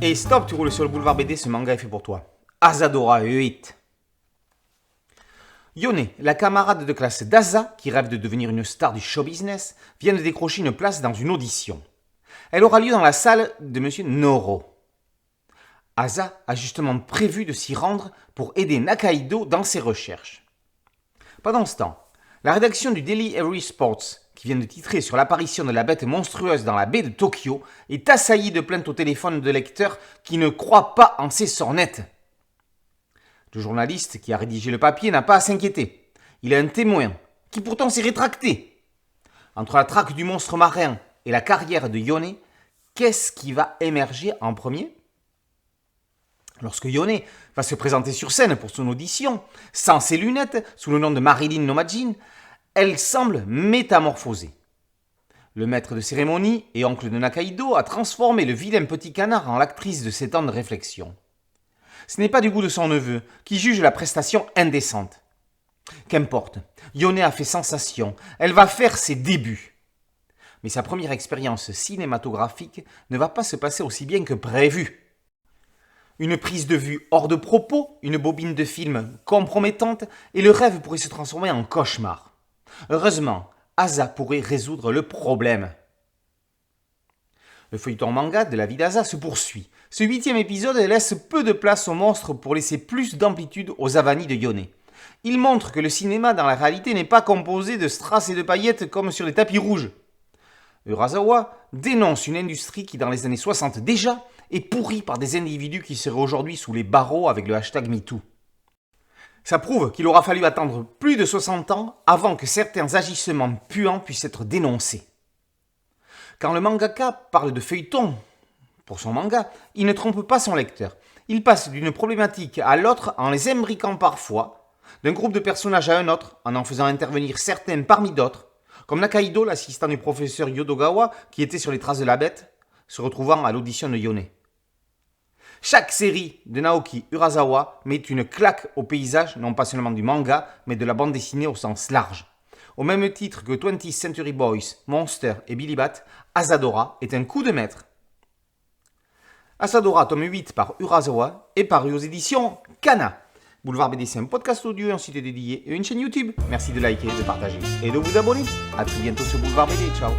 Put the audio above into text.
Et stop, tu roules sur le boulevard BD, ce manga est fait pour toi. Asadora 8. Yone, la camarade de classe d'Asa, qui rêve de devenir une star du show business, vient de décrocher une place dans une audition. Elle aura lieu dans la salle de Monsieur Noro. Asa a justement prévu de s'y rendre pour aider Nakaido dans ses recherches. Pendant ce temps, la rédaction du Daily Every Sports, qui vient de titrer sur l'apparition de la bête monstrueuse dans la baie de Tokyo, est assaillie de plaintes au téléphone de lecteurs qui ne croient pas en ses sornettes. Le journaliste qui a rédigé le papier n'a pas à s'inquiéter. Il a un témoin, qui pourtant s'est rétracté. Entre la traque du monstre marin et la carrière de Yone, qu'est-ce qui va émerger en premier ? Lorsque Yone va se présenter sur scène pour son audition, sans ses lunettes, sous le nom de Marilyn Nomajin, elle semble métamorphosée. Le maître de cérémonie et oncle de Nakaido a transformé le vilain petit canard en l'actrice de ses temps de réflexion. Ce n'est pas du goût de son neveu, qui juge la prestation indécente. Qu'importe, Yone a fait sensation, elle va faire ses débuts. Mais sa première expérience cinématographique ne va pas se passer aussi bien que prévu. Une prise de vue hors de propos, une bobine de film compromettante, et le rêve pourrait se transformer en cauchemar. Heureusement, Asa pourrait résoudre le problème. Le feuilleton manga de la vie d'Asa se poursuit. Ce 8e épisode laisse peu de place aux monstres pour laisser plus d'amplitude aux avanies de Yone. Il montre que le cinéma dans la réalité n'est pas composé de strass et de paillettes comme sur les tapis rouges. Urasawa dénonce une industrie qui dans les années 60 déjà est pourrie par des individus qui seraient aujourd'hui sous les barreaux avec le hashtag MeToo. Ça prouve qu'il aura fallu attendre plus de 60 ans avant que certains agissements puants puissent être dénoncés. Quand le mangaka parle de feuilleton pour son manga, il ne trompe pas son lecteur. Il passe d'une problématique à l'autre en les imbriquant parfois, d'un groupe de personnages à un autre, en faisant intervenir certains parmi d'autres, comme Nakaido, l'assistant du professeur Yodogawa, qui était sur les traces de la bête, se retrouvant à l'audition de Yone. Chaque série de Naoki Urasawa met une claque au paysage, non pas seulement du manga, mais de la bande dessinée au sens large. Au même titre que 20th Century Boys, Monster et Billy Bat, Asadora est un coup de maître. Asadora, tome 8 par Urasawa, est paru aux éditions Kana. Boulevard BD, c'est un podcast audio et un site dédié et une chaîne YouTube. Merci de liker, de partager et de vous abonner. A très bientôt sur Boulevard BD. Ciao.